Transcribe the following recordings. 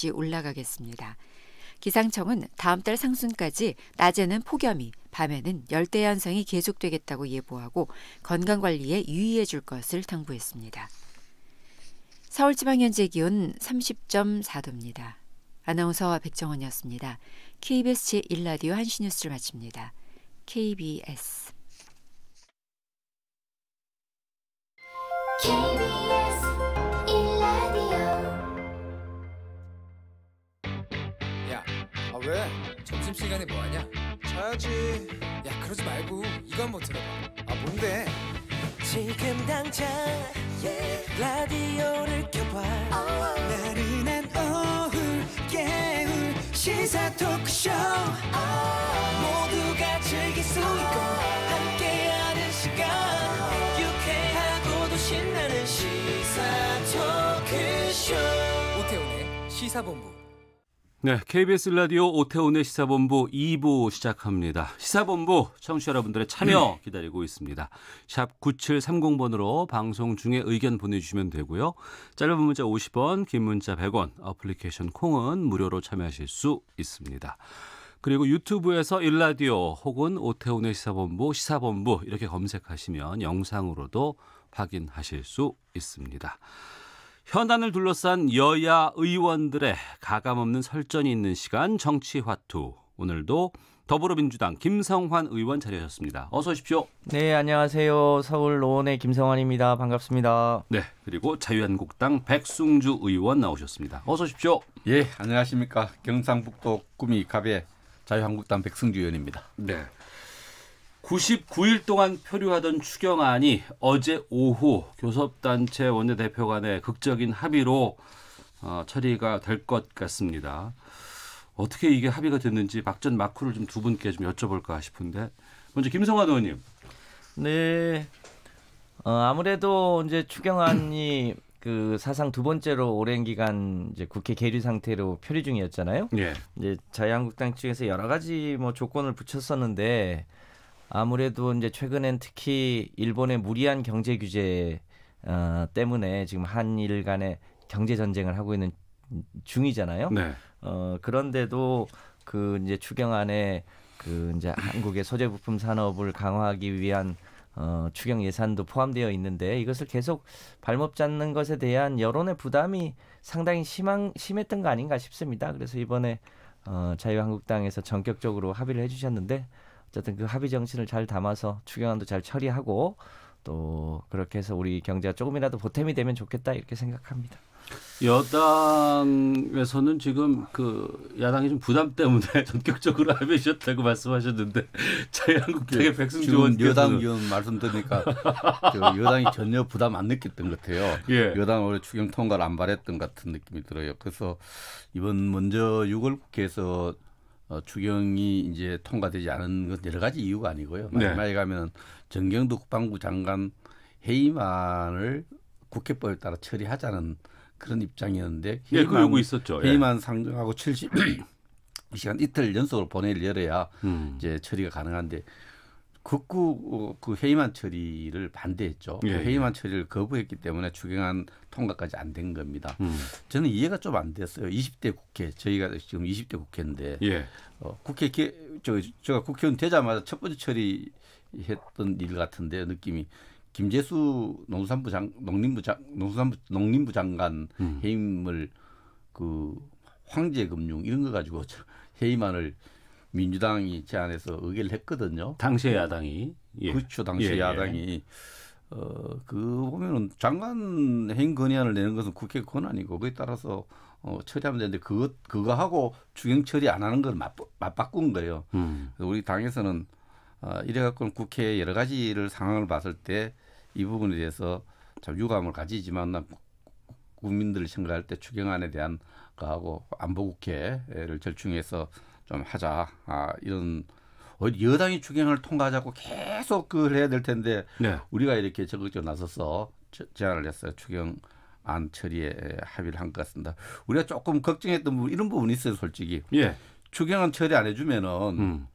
다시 올라가겠습니다. 기상청은 다음 달 상순까지 낮에는 폭염이, 밤에는 열대 현상이 계속되겠다고 예보하고 건강관리에 유의해 줄 것을 당부했습니다. 서울지방 현재 기온 30.4도입니다. 아나운서 백정원이었습니다. KBS 제1라디오 한시뉴스를 마칩니다. KBS 야, 왜? 점심시간에 뭐하냐? 자야지. 야, 그러지 말고 이거 한번 들어봐. 뭔데? 지금 당장 라디오를 켜봐. 나른한 오후 깨울 시사 토크쇼. 모두가 즐길 수 있고 함께하는 시간. 유쾌하고도 신나는 시사 토크쇼. 오태훈의 시사본부. 네, KBS 라디오 오태훈의 시사본부 2부 시작합니다. 시사본부 청취자 여러분들의 참여 기다리고 있습니다. 샵 9730번으로 방송 중에 의견 보내주시면 되고요. 짧은 문자 50원, 긴 문자 100원, 어플리케이션 콩은 무료로 참여하실 수 있습니다. 그리고 유튜브에서 일라디오 혹은 오태훈의 시사본부 이렇게 검색하시면 영상으로도 확인하실 수 있습니다. 현안을 둘러싼 여야 의원들의 가감없는 설전이 있는 시간 정치화투. 오늘도 더불어민주당 김성환 의원 자리하셨습니다. 어서 오십시오. 네, 안녕하세요. 서울 노원의 김성환입니다. 반갑습니다. 네, 그리고 자유한국당 백승주 의원 나오셨습니다. 어서 오십시오. 예, 안녕하십니까. 경상북도 구미 갑의 자유한국당 백승주 의원입니다. 네. 99일 동안 표류하던 추경안이 어제 오후 교섭단체 원내대표 간의 극적인 합의로 처리가 될 것 같습니다. 어떻게 이게 합의가 됐는지 막전 막후를 좀 두 분께 좀 여쭤볼까 싶은데 먼저 김성환 의원님. 네, 아무래도 이제 추경안이 그 사상 두 번째로 오랜 기간 이제 국회 계류 상태로 표류 중이었잖아요. 예. 이제 자유한국당 측에서 여러 가지 뭐 조건을 붙였었는데. 아무래도 이제 최근엔 특히 일본의 무리한 경제 규제 때문에 지금 한일 간의 경제 전쟁을 하고 있는 중이잖아요. 네. 그런데도 그 이제 추경안에 그 이제 한국의 소재 부품 산업을 강화하기 위한 추경 예산도 포함되어 있는데 이것을 계속 발목 잡는 것에 대한 여론의 부담이 상당히 심했던 거 아닌가 싶습니다. 그래서 이번에 자유한국당에서 전격적으로 합의를 해주셨는데. 어쨌든 그 합의 정신을 잘 담아서 추경안도 잘 처리하고 또 그렇게 해서 우리 경제가 조금이라도 보탬이 되면 좋겠다 이렇게 생각합니다. 여당에서는 지금 그 야당이 좀 부담 때문에 전격적으로 합의하셨다고 말씀하셨는데 자유한국당의 백승주 의원 여당 의원 말씀 들으니까 여당이 전혀 부담 안 느꼈던 것 같아요. 예. 여당 원래 추경 통과를 안 바랬던 같은 느낌이 들어요. 그래서 이번 먼저 6월 국회에서 추경이 이제 통과되지 않은 건 여러 가지 이유가 아니고요. 마지막에 가면 정경도 국방부 장관 해임안을 국회법에 따라 처리하자는 그런 입장이었는데 그러고 있었죠. 해임안 상정하고 70시간 이틀 연속으로 본회의를 열어야 이제 처리가 가능한데 극구 그 해임안 처리를 반대했죠. 예. 그 해임안 처리를 거부했기 때문에 추경안 통과까지 안 된 겁니다. 저는 이해가 좀 안 됐어요. 20대 국회 저희가 지금 20대 국회인데 예. 제가 국회의원 되자마자 첫 번째 처리했던 일 같은데 느낌이 김재수 농림부 장관 해임을 그 황제금융 이런 거 가지고 해임안을 민주당이 제안해서 의결을 했거든요. 당시의 야당이. 예. 그렇죠. 당시 야당이. 그 보면은 장관 해임 건의안을 내는 것은 국회 권한이고 그에 따라서 처리하면 되는데 그거 하고 추경 처리 안 하는 걸 맞바꾼 거예요. 우리 당에서는 이래갖고는 국회 여러 가지를 상황을 봤을 때 이 부분에 대해서 참 유감을 가지지만 국민들을 생각할 때 추경안에 대한 거하고 안보국회를 절충해서 좀 하자. 이런 여당이 추경을 통과하자고 계속 그걸 해야 될 텐데 네. 우리가 이렇게 적극적으로 나서서 제안을 했어요. 추경안 처리에 합의를 한 것 같습니다. 우리가 조금 걱정했던 부분 이런 부분이 있어요. 솔직히. 예. 추경안 처리 안 해주면은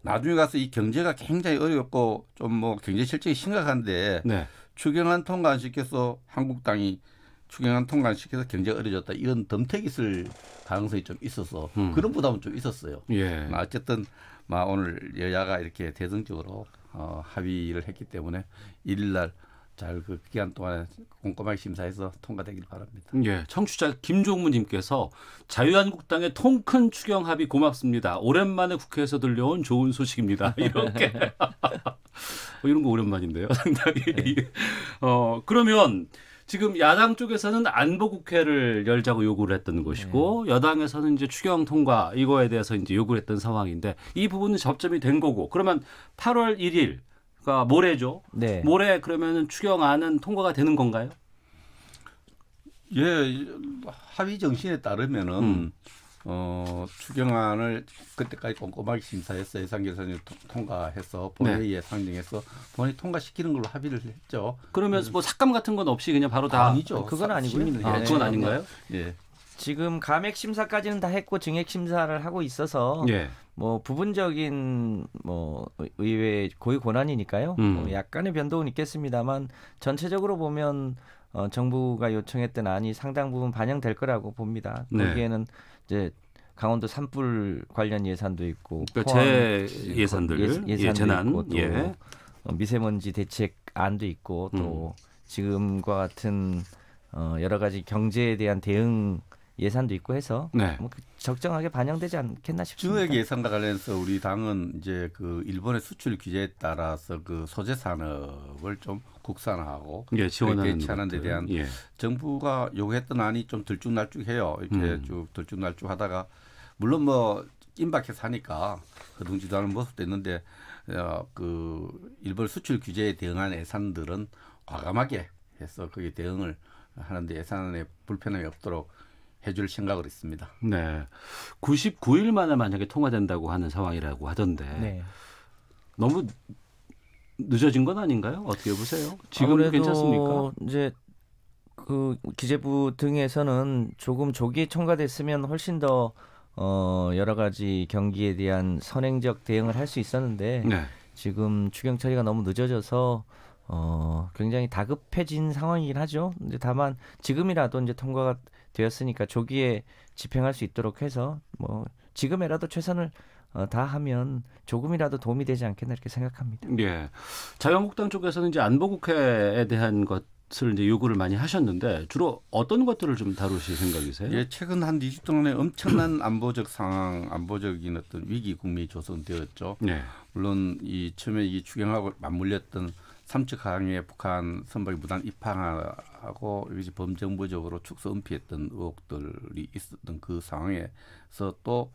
나중에 가서 이 경제가 굉장히 어렵고 좀 뭐 경제 실정이 심각한데 네. 추경안 통과 안 시켜서 한국당이 추경안 통과시켜서 경제가 어려졌다 이런 덤택이 있을 가능성이 좀 있어서 그런 부담은 좀 있었어요. 예. 어쨌든 오늘 여야가 이렇게 대등적으로 합의를 했기 때문에 1일날 잘 그 기간 동안에 꼼꼼하게 심사해서 통과되길 바랍니다. 예, 청취자 김종무님께서 자유한국당의 통큰 추경 합의 고맙습니다. 오랜만에 국회에서 들려온 좋은 소식입니다. 이렇게 이런 거 오랜만인데요, 상당히. 그러면 지금 야당 쪽에서는 안보국회를 열자고 요구를 했던 것이고 여당에서는 이제 추경 통과 이거에 대해서 이제 요구를 했던 상황인데 이 부분은 접점이 된 거고 그러면 8월 1일 그러니까 모레죠. 네. 모레 그러면 추경안은 통과가 되는 건가요? 예, 합의 정신에 따르면은 추경안을 그때까지 꼼꼼하게 심사해서 예산결산을 통과해서 본회의에 상정해서 본회의 통과시키는 걸로 합의를 했죠. 그러면 뭐 삭감 같은 건 없이 그냥 바로 다 아니죠. 그건 아니고요. 그건 아닌가요? 예. 지금 감액 심사까지는 다 했고 증액 심사를 하고 있어서 예. 뭐 부분적인 뭐 의회 고유 권한이니까요. 뭐 약간의 변동은 있겠습니다만 전체적으로 보면 정부가 요청했던 안이 상당 부분 반영될 거라고 봅니다. 네. 거기에는 이제 강원도 산불 관련 예산도 있고 그러니까 재 예산들, 예산도 재난, 있고 또 미세먼지 대책안도 있고 또 지금과 같은 여러 가지 경제에 대한 대응 예산도 있고 해서 뭐 적정하게 반영되지 않겠나 싶습니다. 증액 예산과 관련해서 우리 당은 이제 그 일본의 수출 규제에 따라서 그 소재 산업을 좀 국산화하고 지원하는 대체하는 데 대한 정부가 요구했던 안이 좀 들쭉날쭉해요. 이렇게 쭉 들쭉날쭉하다가 물론 뭐 임박해서 하니까 거둥지도하는 모습도 있는데 그 일본 수출 규제에 대응한 예산들은 과감하게 해서 거기에 대응을 하는데 예산에 불편함이 없도록 해줄 생각을 했습니다. 네, 99일 만에 만약에 통과된다고 하는 상황이라고 하던데 너무 늦어진 건 아닌가요? 어떻게 보세요? 지금도 괜찮습니까? 이제 그 기재부 등에서는 조금 조기에 통과됐으면 훨씬 더 여러 가지 경기에 대한 선행적 대응을 할 수 있었는데 지금 추경 처리가 너무 늦어져서 굉장히 다급해진 상황이긴 하죠. 이제 다만 지금이라도 이제 통과가 되었으니까 조기에 집행할 수 있도록 해서 뭐 지금이라도 최선을 다하면 조금이라도 도움이 되지 않겠나 이렇게 생각합니다. 예, 자유한국당 쪽에서는 이제 안보국회에 대한 것을 이제 요구를 많이 하셨는데 주로 어떤 것들을 좀 다루실 생각이세요? 예, 최근 한 2주 동안에 엄청난 안보적 상황, 안보적인 어떤 위기 국면이 조성되었죠. 물론 이 처음에 이 추경하고 맞물렸던 삼척항에 북한 선박이 무단 입항하고 이것이 범정부적으로 축소 은폐했던 의혹들이 있었던 그 상황에서 또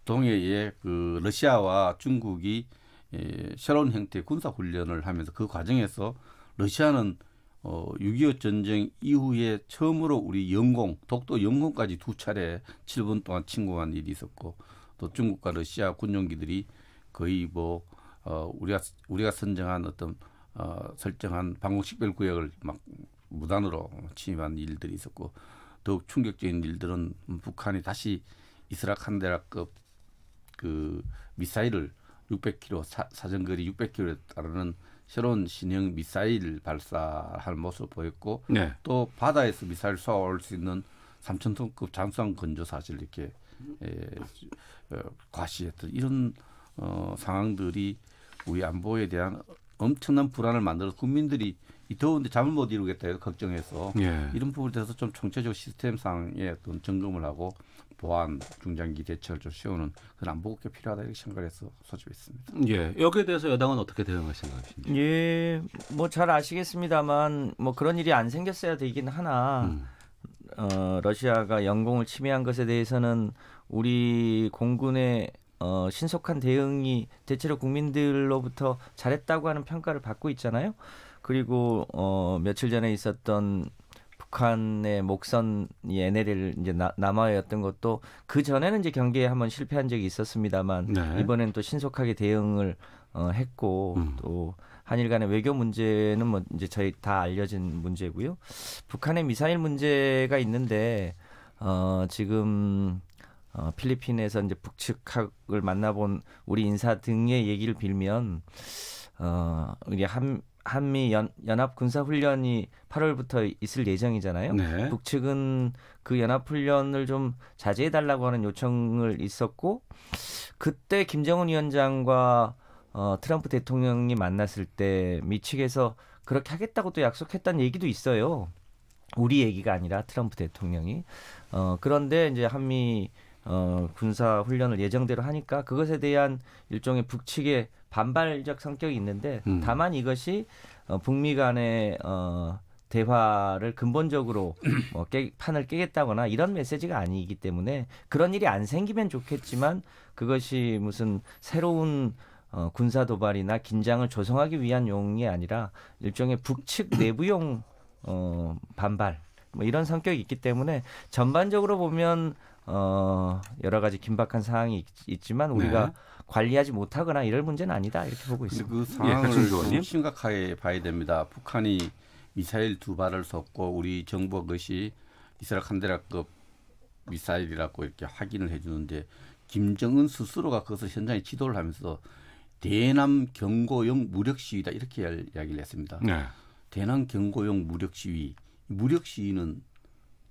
동해에 그 러시아와 중국이 새로운 형태의 군사 훈련을 하면서 그 과정에서 러시아는 6.25 전쟁 이후에 처음으로 우리 영공, 독도 영공까지 2차례 7분 동안 침공한 일이 있었고 또 중국과 러시아 군용기들이 거의 뭐 우리가 선정한 어떤 설정한 방공식별구역을 막 무단으로 침입한 일들이 있었고 더욱 충격적인 일들은 북한이 다시 이스라칸데라급 그 미사일을 600km 사정거리 600km에 따르는 새로운 신형 미사일 발사할 모습을 보였고 또 바다에서 미사일 쏘아올 수 있는 3,000톤급 잠수함 건조 사실 이렇게 과시했던 이런 상황들이 우리 안보에 대한 엄청난 불안을 만들어서 국민들이 이 더운데 잠을 못 이루겠다 해서 걱정해서 이런 부분에 대해서 좀 총체적 시스템상의 어떤 점검을 하고 보안 중장기 대책을 좀 세우는 그런 안보국회 필요하다 이렇게 생각해서 소집했습니다. 예, 여기에 대해서 여당은 어떻게 대응할 생각이신지? 예, 뭐 잘 아시겠습니다만 뭐 그런 일이 안 생겼어야 되긴 하나 러시아가 영공을 침해한 것에 대해서는 우리 공군의 신속한 대응이 대체로 국민들로부터 잘했다고 하는 평가를 받고 있잖아요. 그리고 며칠 전에 있었던 북한의 목선 NLL 이제 남하였던 것도 그 전에는 이제 경계에 한번 실패한 적이 있었습니다만 이번엔 또 신속하게 대응을 했고 또 한일 간의 외교 문제는 뭐 이제 저희 다 알려진 문제고요. 북한의 미사일 문제가 있는데 지금 필리핀에서 이제 북측을 만나본 우리 인사 등의 얘기를 빌면 우리 한미 연합 군사 훈련이 8월부터 있을 예정이잖아요. 네. 북측은 그 연합 훈련을 좀 자제해 달라고 하는 요청을 있었고 그때 김정은 위원장과 트럼프 대통령이 만났을 때 미 측에서 그렇게 하겠다고 또 약속했다는 얘기도 있어요. 우리 얘기가 아니라 트럼프 대통령이. 그런데 이제 한미 군사 훈련을 예정대로 하니까 그것에 대한 일종의 북측의 반발적 성격이 있는데 다만 이것이 북미 간의 대화를 근본적으로 판을 깨겠다거나 이런 메시지가 아니기 때문에 그런 일이 안 생기면 좋겠지만 그것이 무슨 새로운 군사 도발이나 긴장을 조성하기 위한 용이 아니라 일종의 북측 내부용 반발 뭐 이런 성격이 있기 때문에 전반적으로 보면 여러 가지 긴박한 상황이 있지만 우리가 네. 관리하지 못하거나 이럴 문제는 아니다 이렇게 보고 근데 있습니다. 그 박준수 상황을 의원님. 좀 심각하게 봐야 됩니다. 북한이 미사일 2발을 쏟고 우리 정부가 그것이 이스라엘 칸데라급 미사일이라고 이렇게 확인을 해주는데 김정은 스스로가 그것을 현장에 지도를 하면서 대남 경고용 무력 시위다 이렇게 이야기를 했습니다. 네. 대남 경고용 무력 시위. 무력 시위는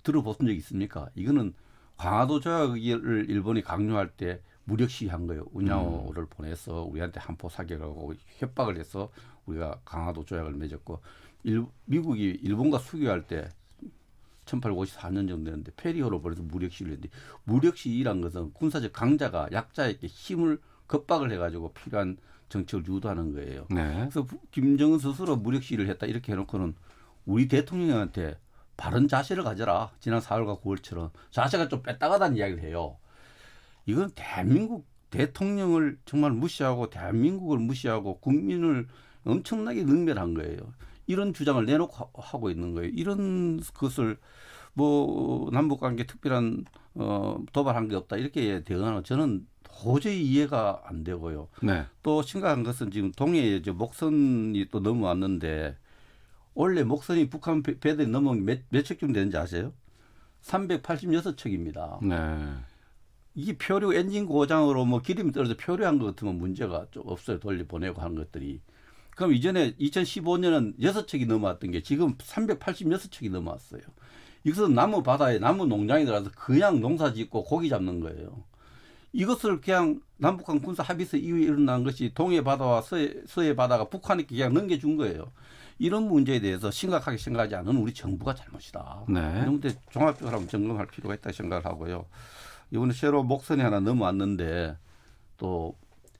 들어보신 적 있습니까? 이거는 강화도 조약을 일본이 강요할 때 무력 시위한 거예요. 운야호를 보내서 우리한테 한포 사격하고 협박을 해서 우리가 강화도 조약을 맺었고 미국이 일본과 수교할 때 1854년 정도 됐는데 페리호로 보내서 무력 시위를 했는데 무력 시위란 것은 군사적 강자가 약자에게 힘을 겁박을 해가지고 필요한 정책을 유도하는 거예요. 네. 그래서 김정은 스스로 무력 시위를 했다 이렇게 해놓고는 우리 대통령한테 바른 자세를 가져라. 지난 4월과 9월처럼 자세가 좀 뺐다가다는 이야기를 해요. 이건 대한민국 대통령을 정말 무시하고 대한민국을 무시하고 국민을 엄청나게 능멸한 거예요. 이런 주장을 내놓고 하고 있는 거예요. 이런 것을 뭐 남북관계 특별한 도발한 게 없다 이렇게 대응하는 저는 도저히 이해가 안 되고요. 네. 또 심각한 것은 지금 동해에 이제 목선이 또 넘어왔는데 원래 목선이 북한 배들이 넘어온 몇 척쯤 되는지 아세요? 386척입니다. 네. 이게 표류 엔진 고장으로 뭐 기름이 떨어져 표류한 것 같으면 문제가 좀 없어요. 돌려보내고 하는 것들이. 그럼 이전에 2015년은 6척이 넘어왔던 게 지금 386척이 넘어왔어요. 이것은 나무 바다에 나무 농장에 들어가서 그냥 농사 짓고 고기 잡는 거예요. 이것을 그냥 남북한 군사 합의서 이후에 일어난 것이 동해 바다와 서해 바다가 북한에게 그냥 넘겨준 거예요. 이런 문제에 대해서 심각하게 생각하지 않은 우리 정부가 잘못이다. 네. 이런 데 종합적으로 한번 점검할 필요가 있다고 생각을 하고요. 이번에 새로 목선이 하나 넘어왔는데 또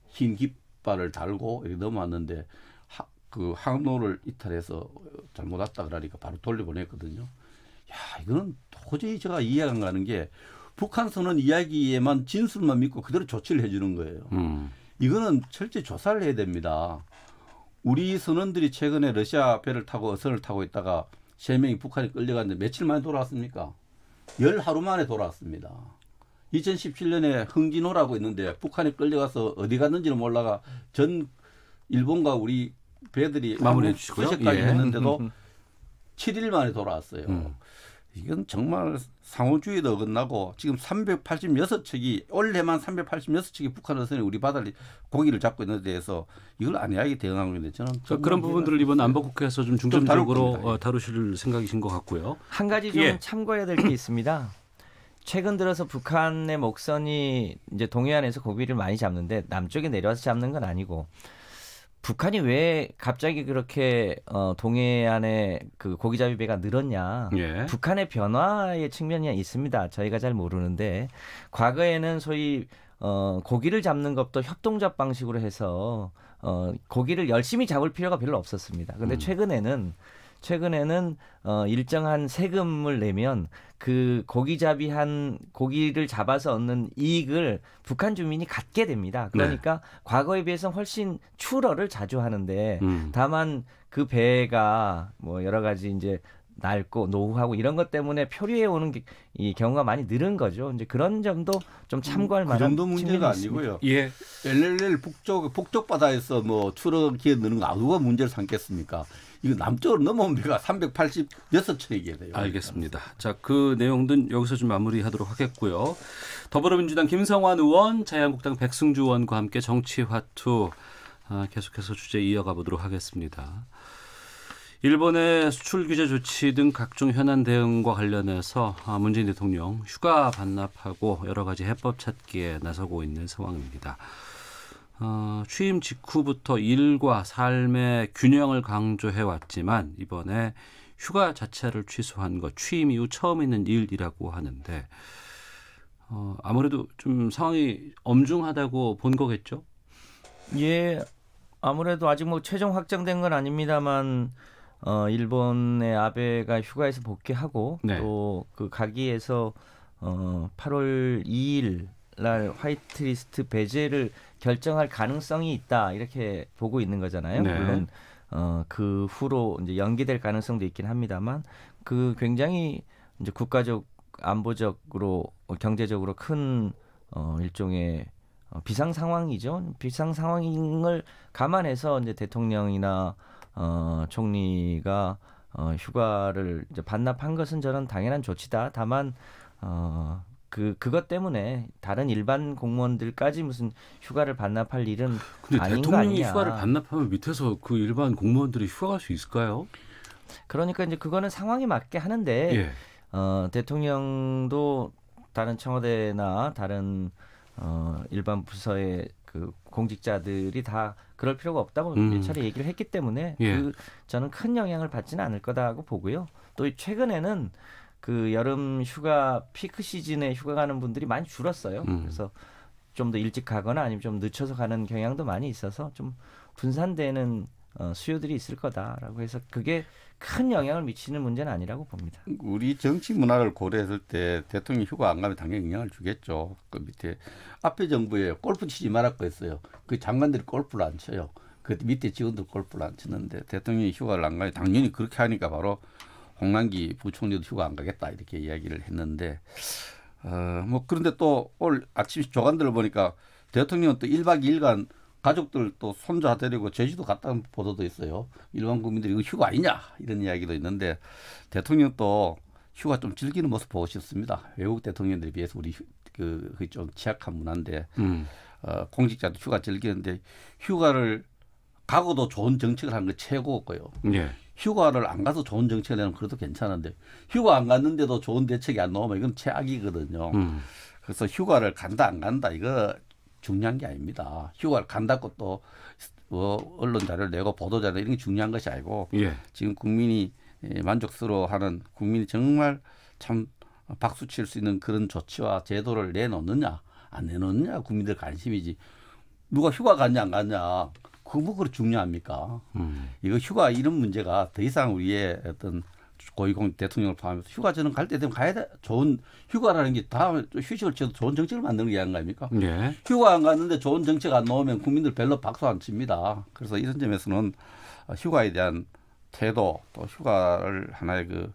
흰 깃발을 달고 이렇게 넘어왔는데 그 항로를 이탈해서 잘못 왔다 그러니까 바로 돌려보냈거든요. 야, 이거는 도저히 제가 이해가 안 가는 게 북한 선언 이야기에만 진술만 믿고 그대로 조치를 해주는 거예요. 이거는 철저히 조사를 해야 됩니다. 우리 선원들이 최근에 러시아 배를 타고 어선을 타고 있다가 3명이 북한에 끌려갔는데 며칠 만에 돌아왔습니까? 10하루 만에 돌아왔습니다. 2017년에 흥진호라고 있는데 북한에 끌려가서 어디 갔는지는 몰라가 전 일본과 우리 배들이 마무리해 주시고요. 서식까지 예. 했는데도 7일 만에 돌아왔어요. 이건 정말 상호주의도 어긋나고 지금 386척이 올해만 386척이 북한 어선이 우리 바다를 고기를 잡고 있는 데 대해서 이걸 안이하게 대응하고 있는데 저는 그런 부분들을 이번 안보국회에서 좀 중점적으로 겁니다. 다루실 생각이신 것 같고요. 한 가지 좀 예. 참고해야 될 게 있습니다. 최근 들어서 북한의 목선이 이제 동해안에서 고기를 많이 잡는데 남쪽에 내려와서 잡는 건 아니고 북한이 왜 갑자기 그렇게 동해안에 그 고기잡이 배가 늘었냐? 예. 북한의 변화의 측면이 있습니다. 저희가 잘 모르는데 과거에는 소위 고기를 잡는 것도 협동조합 방식으로 해서 고기를 열심히 잡을 필요가 별로 없었습니다. 그런데 최근에는 일정한 세금을 내면 그 고기잡이한 고기를 잡아서 얻는 이익을 북한 주민이 갖게 됩니다. 그러니까 과거에 비해서 훨씬 출어를 자주 하는데 다만 그 배가 뭐 여러 가지 이제 낡고 노후하고 이런 것 때문에 표류해 오는 이 경우가 많이 늘은 거죠. 이제 그런 점도 좀 참고할 그 만한 정도 문제가 아니고요. 예. LLL 북쪽 바다에서 뭐 출어 기회 느는 거 누가 문제를 삼겠습니까? 이거 남쪽으로 넘어온 배가 386척이게 돼요. 알겠습니다. 자, 그 내용은 여기서 좀 마무리하도록 하겠고요. 더불어민주당 김성환 의원, 자유한국당 백승주 의원과 함께 정치화투 계속해서 주제 이어가 보도록 하겠습니다. 일본의 수출 규제 조치 등 각종 현안 대응과 관련해서 문재인 대통령 휴가 반납하고 여러 가지 해법 찾기에 나서고 있는 상황입니다. 취임 직후부터 일과 삶의 균형을 강조해왔지만 이번에 휴가 자체를 취소한 것, 취임 이후 처음 있는 일이라고 하는데 아무래도 좀 상황이 엄중하다고 본 거겠죠? 예, 아무래도 아직 뭐 최종 확정된 건 아닙니다만 일본의 아베가 휴가에서 복귀하고 네. 또 그 가기에서 8월 2일 날 화이트리스트 배제를 결정할 가능성이 있다 이렇게 보고 있는 거잖아요. 네. 물론 그 후로 이제 연기될 가능성도 있긴 합니다만 그 굉장히 이제 국가적 안보적으로 경제적으로 큰 일종의 비상 상황이죠. 비상 상황을 감안해서 이제 대통령이나 총리가 휴가를 이제 반납한 것은 저는 당연한 조치다. 다만 그것 때문에 다른 일반 공무원들까지 무슨 휴가를 반납할 일은 근데 아닌 거 대통령이 아니냐. 휴가를 반납하면 밑에서 그 일반 공무원들이 휴가 갈 수 있을까요? 그러니까 이제 그거는 상황에 맞게 하는데 예. 대통령도 다른 청와대나 다른 일반 부서의 그 공직자들이 다 그럴 필요가 없다고 몇 차례 얘기를 했기 때문에 예. 저는 큰 영향을 받지는 않을 거다고 보고요. 또 최근에는 그 여름 휴가 피크 시즌에 휴가 가는 분들이 많이 줄었어요. 그래서 좀 더 일찍 가거나 아니면 좀 늦춰서 가는 경향도 많이 있어서 좀 분산되는 수요들이 있을 거다라고 해서 그게 큰 영향을 미치는 문제는 아니라고 봅니다. 우리 정치 문화를 고려했을 때 대통령 휴가 안 가면 당연히 영향을 주겠죠. 그 밑에 앞에 정부에 골프 치지 말았고 했어요. 그 장관들이 골프를 안 쳐요. 그 밑에 직원들 골프를 안 치는데 대통령이 휴가를 안 가요. 당연히 그렇게 하니까 바로 홍남기 부총리도 휴가 안 가겠다 이렇게 이야기를 했는데 뭐 그런데 또 오늘 아침 조간들을 보니까 대통령은 또 1박 2일간 가족들 또 손자 데리고 제주도 갔다는 보도도 있어요. 일반 국민들이 이거 휴가 아니냐 이런 이야기도 있는데 대통령 또 휴가 좀 즐기는 모습 보고 싶습니다. 외국 대통령들에 비해서 우리 그게 좀 취약한 문화인데 공직자도 휴가 즐기는데 휴가를 가고도 좋은 정책을 하는 게 최고고요. 예. 휴가를 안 가서 좋은 정책을 내면 그래도 괜찮은데 휴가 안 갔는데도 좋은 대책이 안 나오면 이건 최악이거든요. 그래서 휴가를 간다 안 간다 이거 중요한 게 아닙니다. 휴가를 간다고 또 언론 자료를 내고 보도 자료 이런 게 중요한 것이 아니고 예. 지금 국민이 만족스러워하는 국민이 정말 참 박수 칠 수 있는 그런 조치와 제도를 내놓느냐 안 내놓느냐 국민들 관심이지 누가 휴가 갔냐 안 갔냐 그거 뭐 그렇게 중요합니까? 이거 휴가 이런 문제가 더 이상 우리의 어떤 고위공 대통령을 포함해서 휴가 저는 갈 때 되면 가야 돼. 좋은 휴가라는 게 다음에 휴식을 취해도 좋은 정책을 만드는 게 아닌가? 예. 휴가 안 갔는데 좋은 정책 안 나오면 국민들 별로 박수 안 칩니다. 그래서 이런 점에서는 휴가에 대한 태도 또 휴가를 하나의 그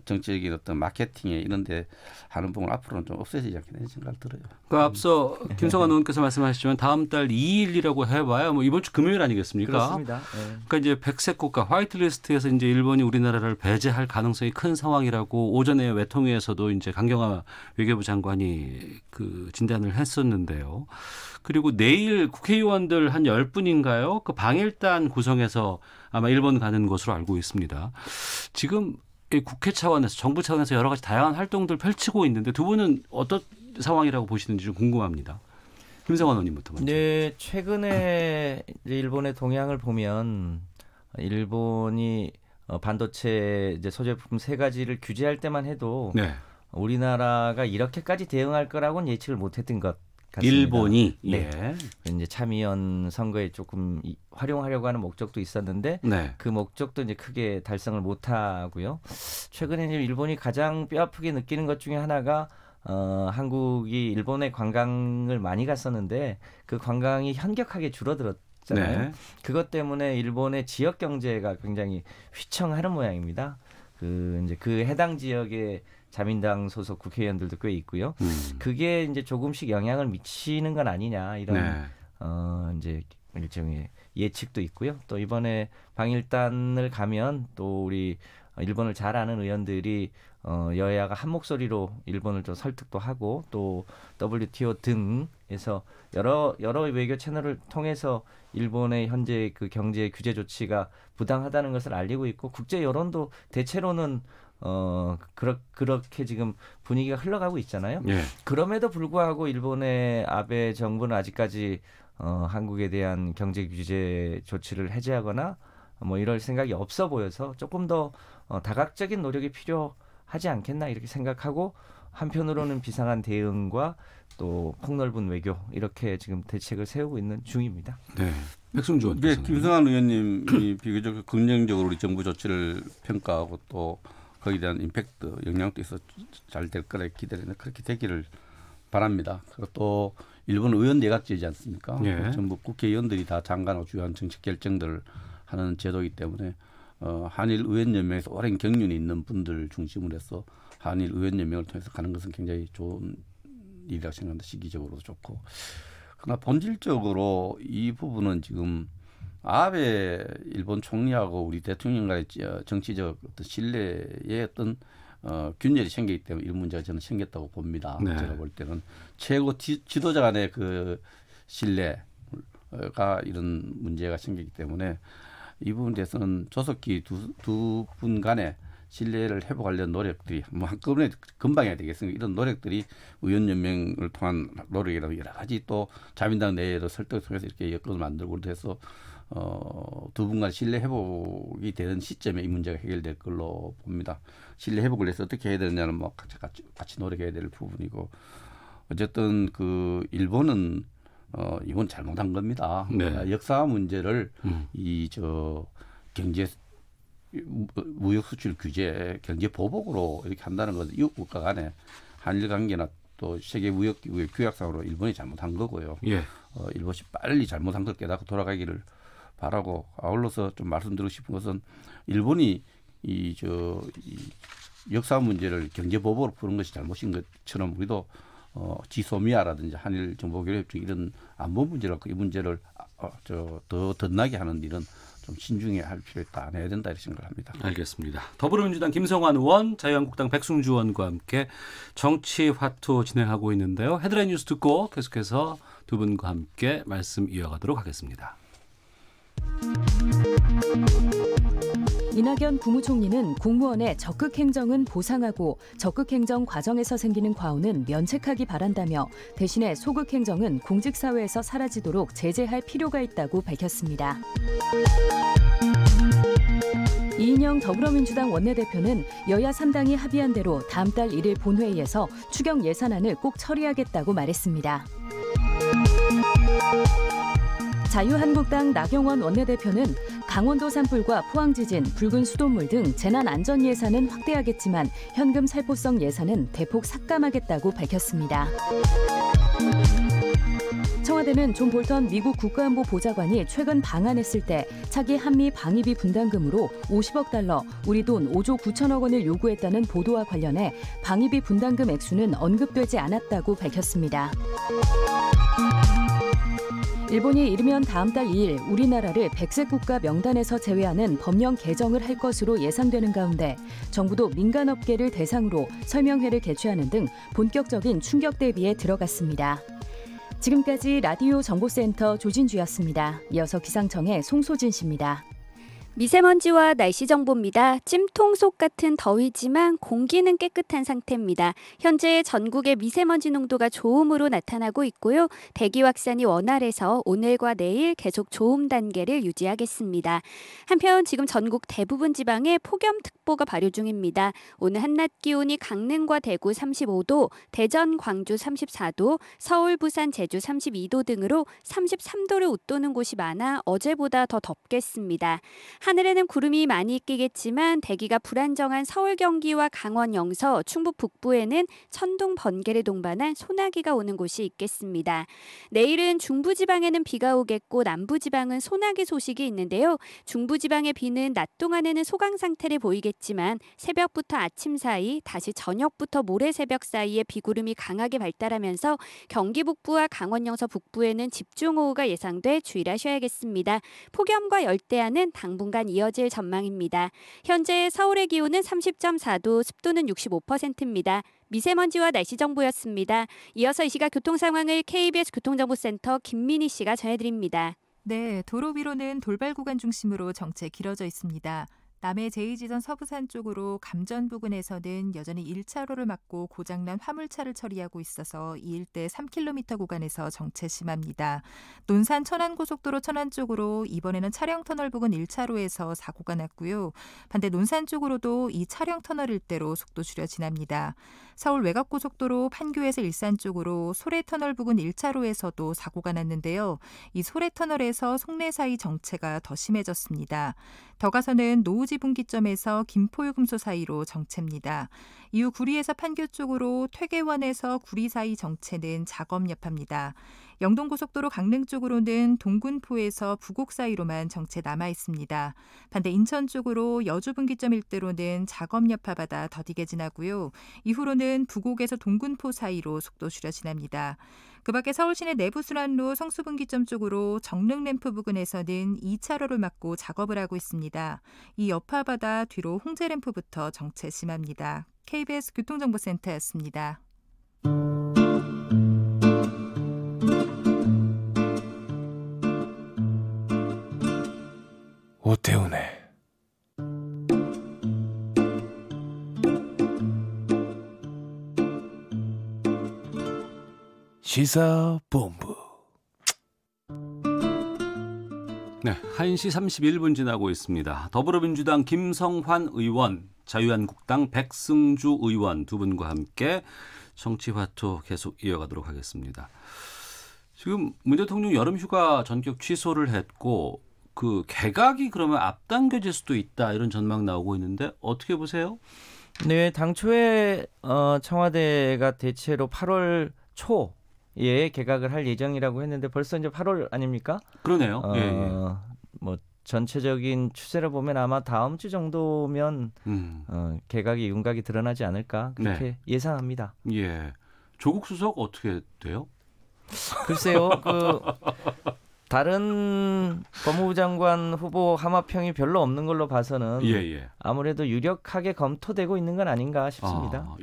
정치적인 어떤 마케팅에 이런 데 하는 부분 앞으로는 좀 없어지지 않겠나 생각을 들어요. 그 앞서 김성환 의원께서 말씀하셨지만 다음 달 2일이라고 해봐야 뭐 이번 주 금요일 아니겠습니까? 그렇습니다. 네. 그러니까 이제 백색 국가 화이트리스트에서 이제 일본이 우리나라를 배제할 가능성이 큰 상황이라고 오전에 외통위에서도 이제 강경화 외교부 장관이 그 진단을 했었는데요. 그리고 내일 국회의원들 한 10분인가요? 그 방일단 구성해서 아마 일본 가는 것으로 알고 있습니다. 지금 국회 차원에서 정부 차원에서 여러 가지 다양한 활동들 펼치고 있는데 두 분은 어떤 상황이라고 보시는지 좀 궁금합니다. 김성환 의원님부터 먼저. 네, 최근에 일본의 동향을 보면 일본이 반도체 이제 소재품 3가지를 규제할 때만 해도 네. 우리나라가 이렇게까지 대응할 거라고는 예측을 못했던 것 같습니다. 일본이 네. 예. 이제 참의원 선거에 조금 활용하려고 하는 목적도 있었는데 네. 그 목적도 이제 크게 달성을 못하고요. 최근에 이제 일본이 가장 뼈아프게 느끼는 것 중에 하나가 한국이 일본에 관광을 많이 갔었는데 그 관광이 현격하게 줄어들었잖아요. 네. 그것 때문에 일본의 지역 경제가 굉장히 휘청하는 모양입니다. 이제 그 해당 지역의 자민당 소속 국회의원들도 꽤 있고요. 그게 이제 조금씩 영향을 미치는 건 아니냐 이런 네. 이제 일종의 예측도 있고요. 또 이번에 방일단을 가면 또 우리 일본을 잘 아는 의원들이 여야가 한 목소리로 일본을 좀 설득도 하고 또 WTO 등에서 여러 외교 채널을 통해서 일본의 현재 그 경제 규제 조치가 부당하다는 것을 알리고 있고 국제 여론도 대체로는 그렇게 지금 분위기가 흘러가고 있잖아요. 예. 그럼에도 불구하고 일본의 아베 정부는 아직까지 한국에 대한 경제 규제 조치를 해제하거나 뭐 이럴 생각이 없어 보여서 조금 더 다각적인 노력이 필요하지 않겠나 이렇게 생각하고 한편으로는 비상한 대응과 또 폭넓은 외교 이렇게 지금 대책을 세우고 있는 중입니다. 네. 백승주 네, 의원께서는. 김성환 의원님이 비교적 긍정적으로 우리 정부 조치를 평가하고 또 거기에 대한 임팩트, 영향도 있어 잘 될 거라 기대되는 그렇게 되기를 바랍니다. 그리고 또 일본 의원 내각제이지 않습니까? 예. 전부 국회의원들이 다 장관하고 주요한 정책 결정들을 하는 제도이기 때문에 한일 의원연맹에서 오랜 경륜이 있는 분들 중심으로 해서 한일 의원연맹을 통해서 가는 것은 굉장히 좋은 일이라고 생각합니다. 시기적으로도 좋고. 그러나 본질적으로 이 부분은 지금 아베 일본 총리하고 우리 대통령 간의 정치적 어떤 신뢰의 어떤 균열이 생기기 때문에 이 문제가 저는 생겼다고 봅니다. 네. 제가 볼 때는 최고 지도자 간의 그 신뢰가 이런 문제가 생기기 때문에 이 부분에 대해서는 조속히 두 분 간의 신뢰를 회복하려는 노력들이 뭐 한꺼번에 금방 해야 되겠습니까? 이런 노력들이 의원연맹을 통한 노력이라고 여러 가지 또 자민당 내에도 설득을 통해서 이렇게 여건을 만들고 해서 두 분 간 신뢰 회복이 되는 시점에 이 문제가 해결될 걸로 봅니다. 신뢰 회복을 위해서 어떻게 해야 되느냐는 뭐 같이 노력해야 될 부분이고 어쨌든 그 일본은 이건 잘못한 겁니다. 네. 역사 문제를 경제 무역 수출 규제, 경제 보복으로 이렇게 한다는 것은 이웃 국가 간에 한일 관계나 또 세계 무역 기구의 규약상으로 일본이 잘못한 거고요. 예. 일본이 빨리 잘못한 걸 깨닫고 돌아가기를 바라고 아울러서 좀 말씀드리고 싶은 것은 일본이 이 역사 문제를 경제 보복으로 푸는 것이 잘못인 것처럼 우리도 지소미아라든지 한일 정보교류협정 이런 안보 문제를 갖고 이 문제를 더 덧나게 하는 일은 좀 신중히 할 필요 있다. 안 해야 된다 이렇게 생각합니다. 알겠습니다. 더불어민주당 김성환 의원, 자유한국당 백승주 의원과 함께 정치화투 진행하고 있는데요. 헤드라인 뉴스 듣고 계속해서 두 분과 함께 말씀 이어가도록 하겠습니다. 이낙연 국무총리는 공무원의 적극 행정은 보상하고 적극 행정 과정에서 생기는 과오는 면책하기 바란다며 대신에 소극 행정은 공직사회에서 사라지도록 제재할 필요가 있다고 밝혔습니다. 이인영 더불어민주당 원내대표는 여야 3당이 합의한 대로 다음 달 1일 본회의에서 추경 예산안을 꼭 처리하겠다고 말했습니다. 자유한국당 나경원 원내대표는 강원도 산불과 포항지진, 붉은 수돗물 등 재난안전 예산은 확대하겠지만 현금 살포성 예산은 대폭 삭감하겠다고 밝혔습니다. 청와대는 존 볼턴 미국 국가안보 보좌관이 최근 방한했을 때 차기 한미 방위비 분담금으로 50억 달러, 우리 돈 5조 9천억 원을 요구했다는 보도와 관련해 방위비 분담금 액수는 언급되지 않았다고 밝혔습니다. 일본이 이르면 다음 달 2일 우리나라를 백색 국가 명단에서 제외하는 법령 개정을 할 것으로 예상되는 가운데 정부도 민간업계를 대상으로 설명회를 개최하는 등 본격적인 충격 대비에 들어갔습니다. 지금까지 라디오 정보센터 조진주였습니다. 이어서 기상청의 송소진 씨입니다. 미세먼지와 날씨 정보입니다. 찜통 속 같은 더위지만 공기는 깨끗한 상태입니다. 현재 전국의 미세먼지 농도가 좋음으로 나타나고 있고요. 대기 확산이 원활해서 오늘과 내일 계속 좋음 단계를 유지하겠습니다. 한편 지금 전국 대부분 지방에 폭염특보가 발효 중입니다. 오늘 한낮 기온이 강릉과 대구 35도, 대전, 광주 34도, 서울, 부산, 제주 32도 등으로 33도를 웃도는 곳이 많아 어제보다 더 덥겠습니다. 하늘에는 구름이 많이 끼겠지만 대기가 불안정한 서울, 경기와 강원, 영서, 충북 북부에는 천둥, 번개를 동반한 소나기가 오는 곳이 있겠습니다. 내일은 중부지방에는 비가 오겠고 남부지방은 소나기 소식이 있는데요. 중부지방의 비는 낮 동안에는 소강 상태를 보이겠지만 새벽부터 아침 사이 다시 저녁부터 모레 새벽 사이에 비구름이 강하게 발달하면서 경기 북부와 강원, 영서 북부에는 집중호우가 예상돼 주의하셔야겠습니다. 폭염과 열대야는 당분간 구간 이어질 전망입니다. 현재 서울의 기온은 30.4도, 습도는 65%입니다. 미세먼지와 날씨 정보였습니다. 이어서 이 시각 교통 상황을 KBS 교통정보센터 김민희 씨가 전해드립니다. 네, 도로 위로는 돌발 구간 중심으로 정체 길어져 있습니다. 남해 제2지선 서부산 쪽으로 감전 부근에서는 여전히 1차로를 막고 고장난 화물차를 처리하고 있어서 이 일대 3km 구간에서 정체 심합니다. 논산 천안고속도로 천안 쪽으로 이번에는 차량터널 부근 1차로에서 사고가 났고요. 반대 논산 쪽으로도 이 차량터널 일대로 속도 줄여 지납니다. 서울 외곽고속도로 판교에서 일산 쪽으로 소래터널 부근 1차로에서도 사고가 났는데요. 이 소래터널에서 송내 사이 정체가 더 심해졌습니다. 더 가서는 노우지 분기점에서 김포유금소 사이로 정체입니다. 이후 구리에서 판교 쪽으로 퇴계원에서 구리 사이 정체는 작업 여파입니다. 영동고속도로 강릉 쪽으로는 동군포에서 부곡 사이로만 정체 남아 있습니다. 반대 인천 쪽으로 여주 분기점 일대로는 작업 여파받아 더디게 지나고요. 이후로는 부곡에서 동군포 사이로 속도 줄여 지납니다. 그 밖에 서울시내 내부순환로 성수분기점 쪽으로 정릉램프 부근에서는 2차로를 막고 작업을 하고 있습니다. 이 여파받아 뒤로 홍제램프부터 정체 심합니다. KBS 교통정보센터였습니다. 오태훈의 시사본부. 네, 1시 31분 지나고 있습니다. 더불어민주당 김성환 의원, 자유한국당 백승주 의원 두 분과 함께 정치화투 계속 이어가도록 하겠습니다. 지금 문 대통령 여름휴가 전격 취소를 했고 그 개각이 그러면 앞당겨질 수도 있다 이런 전망 나오고 있는데 어떻게 보세요? 네, 당초에 청와대가 대체로 8월 초에 개각을 할 예정이라고 했는데 벌써 이제 8월 아닙니까? 그러네요. 예. 뭐 전체적인 추세를 보면 아마 다음 주 정도면 개각이 윤곽이 드러나지 않을까 그렇게 네. 예상합니다. 예. 조국 수석 어떻게 돼요? 글쎄요, 다른 법무부 장관 후보 함합평이 별로 없는 걸로 봐서는 아무래도 유력하게 검토되고 있는 건 아닌가 싶습니다.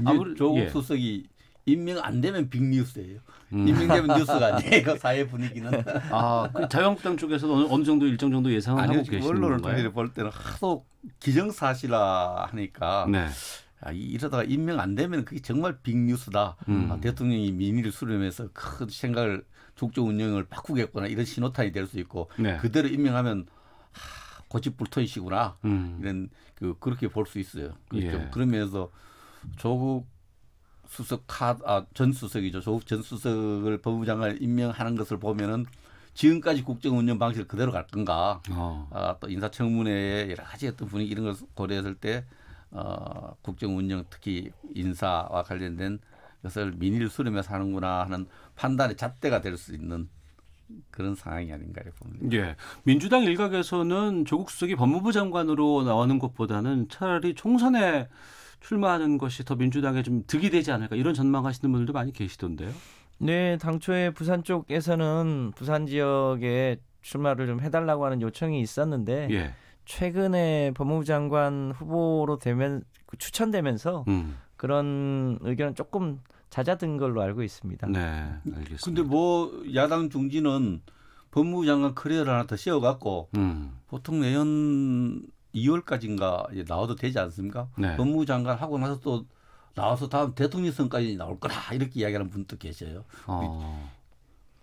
아무래도 조국 수석이 임명 안 되면 빅뉴스예요. 임명되면 뉴스가 아니에요. 사회 분위기는. 그 자유한국당 쪽에서도 어느 정도 일정 정도 예상을 하고 계시는 건가요? 언론을 통해서 볼 때는 하도 기정사실화 하니까 이러다가 임명 안 되면 그게 정말 빅뉴스다. 대통령이 민의를 수렴해서 큰 생각을 국정 운영을 바꾸겠구나 이런 신호탄이 될 수 있고 그대로 임명하면 고집불통이시구나 이런 그렇게 볼 수 있어요. 그러면서 조국 수석 전 수석이죠. 조국 전 수석을 법무부 장관 임명하는 것을 보면은 지금까지 국정 운영 방식을 그대로 갈 건가? 또 인사청문회의 여러 가지 어떤 분위기 이런 걸 고려했을 때 국정 운영 특히 인사와 관련된 것을 민의를 수렴해서 하는구나 하는 판단의 잣대가 될 수 있는 그런 상황이 아닌가요, 봅니다. 예, 민주당 일각에서는 조국 수석이 법무부 장관으로 나오는 것보다는 차라리 총선에 출마하는 것이 더 민주당에 좀 득이 되지 않을까 이런 전망하시는 분들도 많이 계시던데요. 네, 당초에 부산 쪽에서는 부산 지역에 출마를 좀 해달라고 하는 요청이 있었는데 최근에 법무부 장관 후보로 추천되면서 그런 의견은 조금 잦아든 걸로 알고 있습니다. 네, 알겠습니다. 근데 뭐 야당 중진은 법무부 장관 커리어를 하나 더 씌워갖고 보통 내년 2월까지인가 나와도 되지 않습니까? 법무부 장관 하고 나서 또 나와서 다음 대통령 선까지 나올 거라 이렇게 이야기하는 분도 계셔요.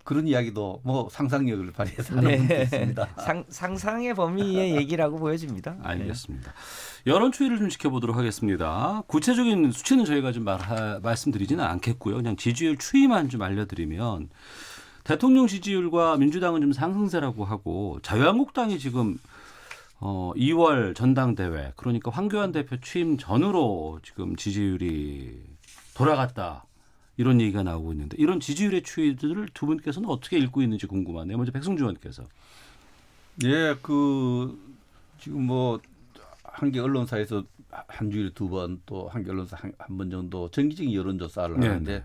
그런 이야기도 뭐 상상력을 발휘해서 하는 분도 있습니다. 상상의 범위의 얘기라고 보여집니다. 알겠습니다. 여론 추이를 좀 지켜보도록 하겠습니다. 구체적인 수치는 저희가 좀 말씀드리지는 않겠고요. 그냥 지지율 추이만 좀 알려드리면 대통령 지지율과 민주당은 좀 상승세라고 하고 자유한국당이 지금 2월 전당대회 그러니까 황교안 대표 취임 전으로 지금 지지율이 돌아갔다. 이런 얘기가 나오고 있는데 이런 지지율의 추이들을 두 분께서는 어떻게 읽고 있는지 궁금하네요. 먼저 백승주 의원께서. 예, 지금 뭐 한 개 언론사에서 한 주일에 2번 또 한 개 언론사 한 번 정도 정기적인 여론조사를 하는데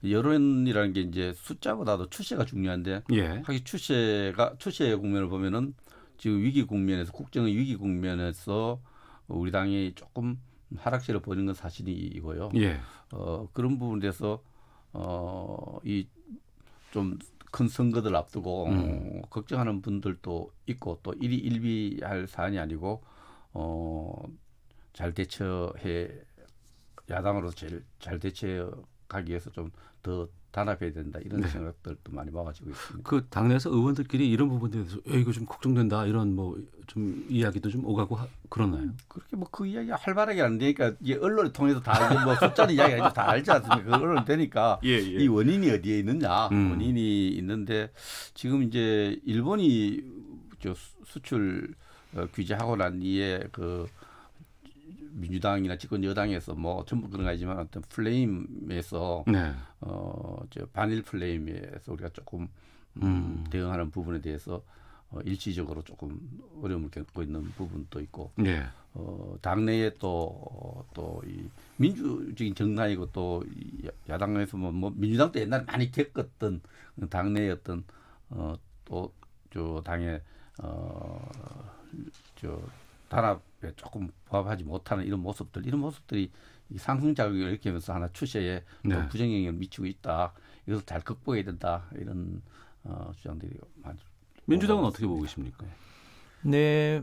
여론이라는 게 이제 숫자보다도 추세가 중요한데 확실히 추세의 국면을 보면은 지금 위기 국면에서 국정의 위기 국면에서 우리 당이 조금 하락세를 보이는 건 사실이고요. 예. 그런 부분에 대해서 이 좀 큰 선거들 앞두고 걱정하는 분들도 있고 또 일희일비할 사안이 아니고 잘 대처해 야당으로 제일 잘 대처하기 위해서 좀 더 단합해야 된다 이런 네. 생각들도 많이 모아지고 있습니다. 그 당내에서 의원들끼리 이런 부분에 대해서 이거 좀 걱정된다 이런 뭐 좀 이야기도 좀 오가고 그러나요? 그렇게 뭐 그 이야기 활발하게 안 되니까 이게 언론을 통해서 다 이제 뭐 숫자는 이야기가 다 알지 않습니까? 그 언론 되니까 예. 이 원인이 어디에 있느냐 원인이 있는데 지금 이제 일본이 저 수출 규제하고 난 뒤에 그 민주당이나 집권 여당에서 뭐 전부 그런 거 아니지만 어떤 플레임에서 네. 저 반일 플레임에서 우리가 조금 대응하는 부분에 대해서 일시적으로 조금 어려움을 겪고 있는 부분도 있고 네. 당내에 또 이 민주적인 정당이고 또 야당에서 뭐 민주당도 옛날에 많이 겪었던 당내의 어떤 또 저 당의 저 단합에 조금 부합하지 못하는 이런 모습들이 이 상승 작용을 일으키면서 하나 추세에 네. 또 부정영향을 미치고 있다. 이것을 잘 극복해야 된다. 이런 주장들이 많죠. 민주당은 어떻게 보고 계십니까? 네,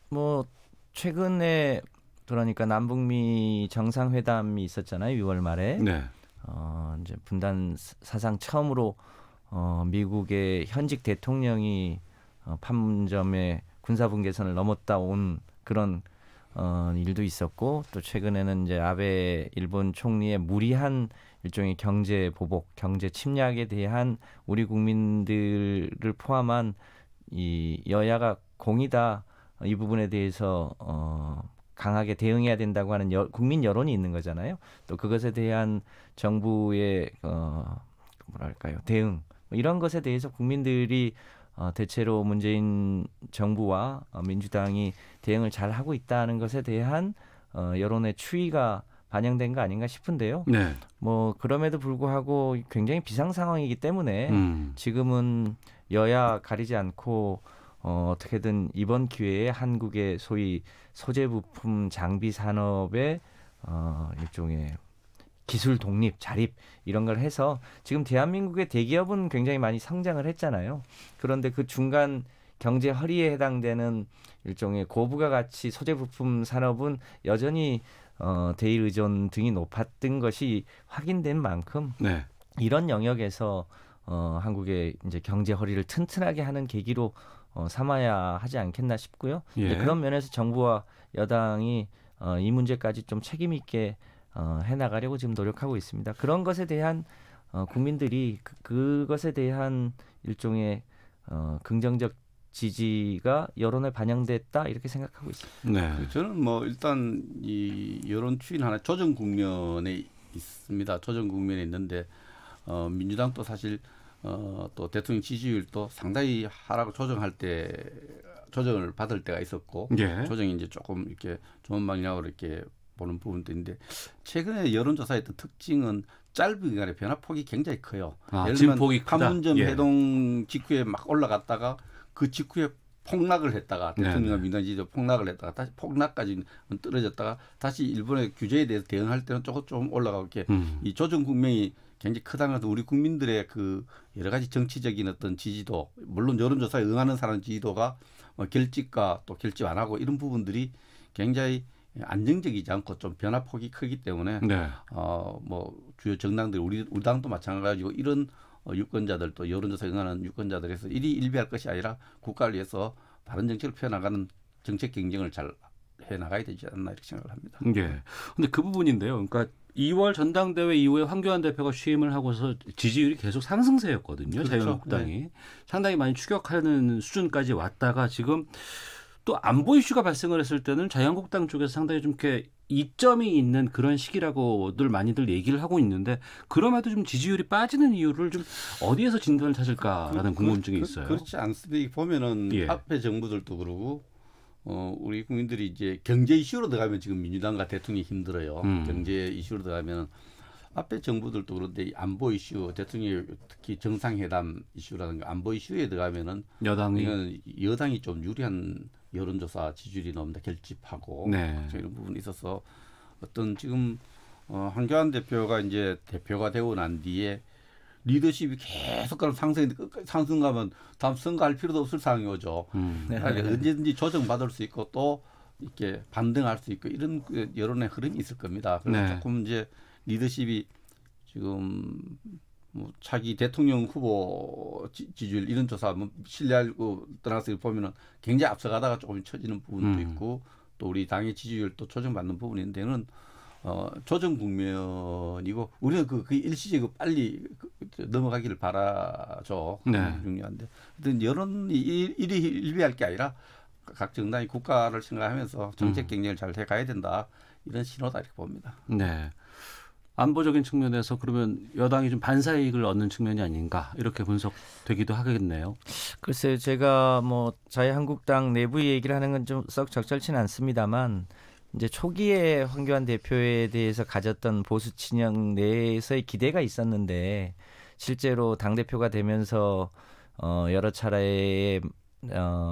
뭐 최근에 그러니까 남북미 정상회담이 있었잖아요. 6월 말에. 네. 이제 분단 사상 처음으로 미국의 현직 대통령이 판문점의 군사분계선을 넘었다 온 그런 일도 있었고 또 최근에는 이제 아베 일본 총리의 무리한 일종의 경제 보복, 경제 침략에 대한 우리 국민들을 포함한 이 여야가 공이다 이 부분에 대해서 강하게 대응해야 된다고 하는 국민 여론이 있는 거잖아요. 또 그것에 대한 정부의 뭐랄까요 대응 이런 것에 대해서 국민들이 대체로 문재인 정부와 민주당이 대응을 잘 하고 있다는 것에 대한 여론의 추이가 반영된 거 아닌가 싶은데요. 네. 뭐 그럼에도 불구하고 굉장히 비상 상황이기 때문에 지금은 여야 가리지 않고 어떻게든 이번 기회에 한국의 소위 소재 부품 장비 산업의 일종의 기술 독립, 자립 이런 걸 해서 지금 대한민국의 대기업은 굉장히 많이 성장을 했잖아요. 그런데 그 중간 경제 허리에 해당되는 일종의 고부가 가치 소재 부품 산업은 여전히 대일 의존 등이 높았던 것이 확인된 만큼 네. 이런 영역에서 한국의 이제 경제 허리를 튼튼하게 하는 계기로 삼아야 하지 않겠나 싶고요. 예. 그런 면에서 정부와 여당이 이 문제까지 좀 책임 있게 해나가려고 지금 노력하고 있습니다. 그런 것에 대한 국민들이 그것에 대한 일종의 긍정적 지지가 여론에 반영됐다 이렇게 생각하고 있습니다. 네. 저는 뭐 일단 이 여론 추이는 하나 조정 국면에 있습니다. 조정 국면에 있는데 민주당도 사실 또 대통령 지지율도 상당히 하락을 조정을 받을 때가 있었고 예. 조정이 이제 조금 이렇게 좋은 방향으로 이렇게 보는 부분도 있는데 최근에 여론조사의 어떤 특징은 짧은 기간에 변화폭이 굉장히 커요. 예를 들면 판문점 회동 직후에 막 올라갔다가 그 직후에 폭락을 했다가 대통령과 민주당 지지도 폭락을 했다가 다시 폭락까지 떨어졌다가 다시 일본의 규제에 대해서 대응할 때는 조금 올라가고 이렇게 이 조정 국면이 굉장히 크다는 것은 우리 국민들의 그 여러 가지 정치적인 어떤 지지도 물론 여론조사에 응하는 사람 지지도가 결집과 또 결집 안 하고 이런 부분들이 굉장히 안정적이지 않고 좀 변화폭이 크기 때문에 네. 뭐 주요 정당들 우리 당도 마찬가지고 이런 유권자들 또 여론조사에 응하는 유권자들에서 일희일비할 것이 아니라 국가를 위해서 바른 정책을 펴나가는 정책 경쟁을 잘 해나가야 되지 않나 이렇게 생각을 합니다. 예. 근데 그 부분인데요. 그러니까 2월 전당대회 이후에 황교안 대표가 취임을 하고서 지지율이 계속 상승세였거든요. 그렇죠. 자유한국당이. 네. 상당히 많이 추격하는 수준까지 왔다가 지금 또 안보 이슈가 발생을 했을 때는 자유한국당 쪽에서 상당히 좀 이렇게 이점이 있는 그런 시기라고들 많이들 얘기를 하고 있는데 그럼에도 좀 지지율이 빠지는 이유를 좀 어디에서 진단을 찾을까라는 궁금증이 있어요. 그렇지 않습니다. 보면은 예. 앞에 정부들도 그러고 우리 국민들이 이제 경제 이슈로 들어가면 지금 민주당과 대통령이 힘들어요. 경제 이슈로 들어가면 앞에 정부들도 그런데 안보 이슈, 대통령 특히 정상회담 이슈라든가 안보 이슈에 들어가면은 이건 여당이 좀 유리한 여론조사 지지율이 너무나 결집하고 네. 이런 부분이 있어서 어떤 지금 한교안 대표가 이제 대표가 되고 난 뒤에 리더십이 계속 가면 상승가면 다음 선거할 필요도 없을 상황이 오죠. 언제든지 조정받을 수 있고 또 이렇게 반등할 수 있고 이런 여론의 흐름이 있을 겁니다. 그래서 조금 이제 리더십이 지금 뭐 차기 대통령 후보 지지율 이런 조사 뭐 신뢰하고 떠나서 보면은 굉장히 앞서가다가 조금 처지는 부분도 있고 또 우리 당의 지지율도 조정받는 부분인데는 조정 국면이고 우리는 그 일시적으로 빨리 넘어가기를 바라죠. 중요한데, 하여튼 여론이 일비할 게 아니라 각 정당이 국가를 생각하면서 정책 경쟁을 잘 해가야 된다 이런 신호다 이렇게 봅니다. 네. 안보적인 측면에서 그러면 여당이 좀 반사이익을 얻는 측면이 아닌가 이렇게 분석되기도 하겠네요. 글쎄요, 제가 뭐 자유한국당 내부 얘기를 하는 건 좀 썩 적절치는 않습니다만 이제 초기에 황교안 대표에 대해서 가졌던 보수 진영 내에서의 기대가 있었는데 실제로 당 대표가 되면서 여러 차례의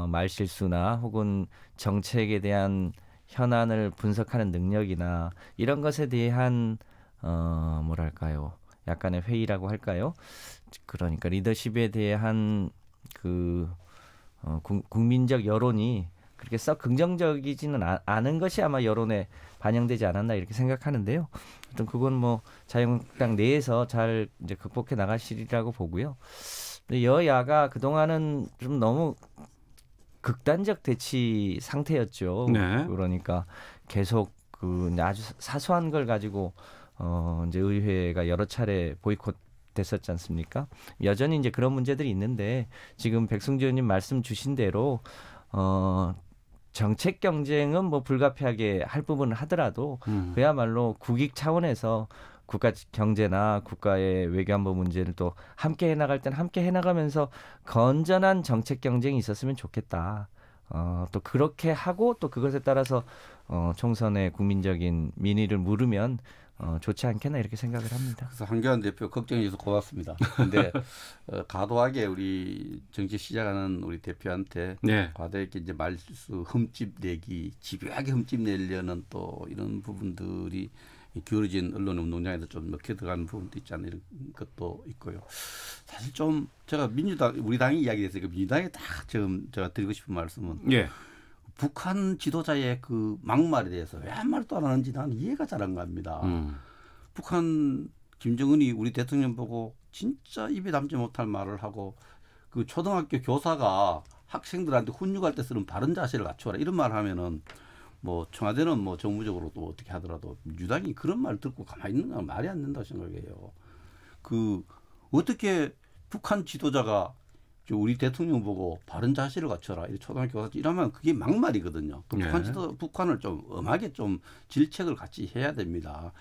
말실수나 혹은 정책에 대한 현안을 분석하는 능력이나 이런 것에 대한 뭐랄까요, 약간의 회의라고 할까요? 그러니까 리더십에 대한 그 국민적 여론이 그렇게 썩 긍정적이지는 않은 것이 아마 여론에 반영되지 않았나 이렇게 생각하는데요. 하여튼 그건 뭐 자유한국당 내에서 잘 이제 극복해 나가시리라고 보고요. 근데 여야가 그동안은 좀 너무 극단적 대치 상태였죠. 네. 그러니까 계속 그 아주 사소한 걸 가지고 이제 의회가 여러 차례 보이콧 됐었지 않습니까? 여전히 이제 그런 문제들이 있는데 지금 백승주 의원님 말씀 주신 대로 정책 경쟁은 뭐 불가피하게 할 부분을 하더라도 그야말로 국익 차원에서 국가 경제나 국가의 외교안보 문제를 또 함께 해나갈 때는 함께 해나가면서 건전한 정책 경쟁이 있었으면 좋겠다. 또 그렇게 하고 또 그것에 따라서 총선의 국민적인 민의를 물으면 좋지 않겠나 이렇게 생각을 합니다. 그래서 한교안 대표 걱정해 주셔서 고맙습니다. 근데 과도하게 우리 정치 시작하는 우리 대표한테 과도하게 이제 말수 흠집 내기, 집요하게 흠집 내려는 또 이런 부분들이 기울어진 언론 운동장에서 좀 먹혀 들어가는 부분도 있지 않나 이런 것도 있고요. 사실 좀 제가 민주당 우리 당이 이야기했으니까 민주당에 딱 지금 제가 드리고 싶은 말씀은 북한 지도자의 그 막말에 대해서 왜 한 말도 안 하는지 나는 이해가 잘 안 갑니다. 북한 김정은이 우리 대통령 보고 진짜 입에 담지 못할 말을 하고 그 초등학교 교사가 학생들한테 훈육할 때 쓰는 바른 자세를 갖춰라 이런 말 하면은 뭐 청와대는 뭐 정무적으로 또 어떻게 하더라도 민주당이 그런 말 듣고 가만히 있는 건 말이 안 된다고 생각해요. 그 어떻게 북한 지도자가 우리 대통령 보고 바른 자세를 갖춰라. 초등학교 교사 이러면 그게 막말이거든요. 북한을 좀 엄하게 좀 질책을 같이 해야 됩니다.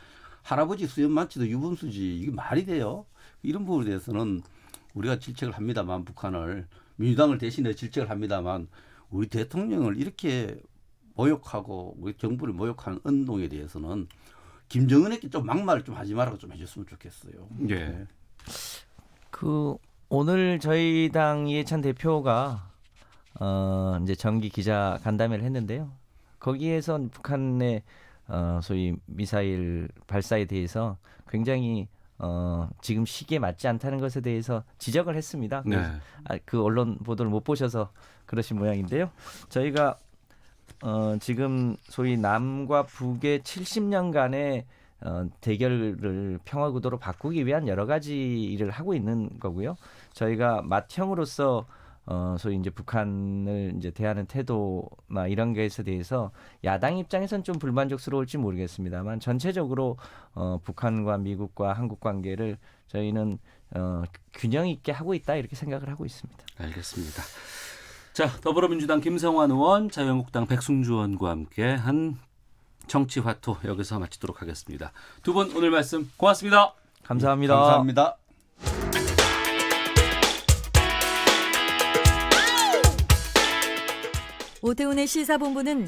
할아버지 수염 많지도 유분수지 이게 말이 돼요? 이런 부분에 대해서는 우리가 질책을 합니다만 북한을 민주당을 대신해 질책을 합니다만 우리 대통령을 이렇게 모욕하고 우리 정부를 모욕하는 운동에 대해서는 김정은에게 좀 막말을 좀 하지 말라고 좀 해줬으면 좋겠어요. 오늘 저희 당 이해찬 대표가 이제 정기 기자 간담회를 했는데요. 거기에서 북한의 소위 미사일 발사에 대해서 굉장히 지금 시기에 맞지 않다는 것에 대해서 지적을 했습니다. 그 언론 보도를 못 보셔서 그러신 모양인데요. 저희가 지금 소위 남과 북의 70년간의 대결을 평화 구도로 바꾸기 위한 여러 가지 일을 하고 있는 거고요. 저희가 맏형으로서 소위 이제 북한을 이제 대하는 태도나 이런 것에 대해서 야당 입장에서는 좀 불만족스러울지 모르겠습니다만 전체적으로 북한과 미국과 한국 관계를 저희는 균형 있게 하고 있다 이렇게 생각을 하고 있습니다. 알겠습니다. 자, 더불어민주당 김성환 의원, 자유한국당 백승주 의원과 함께 한 정치화투 여기서 마치도록 하겠습니다. 두 분 오늘 말씀 고맙습니다. 감사합니다. 감사합니다. 오태훈의 시사본부는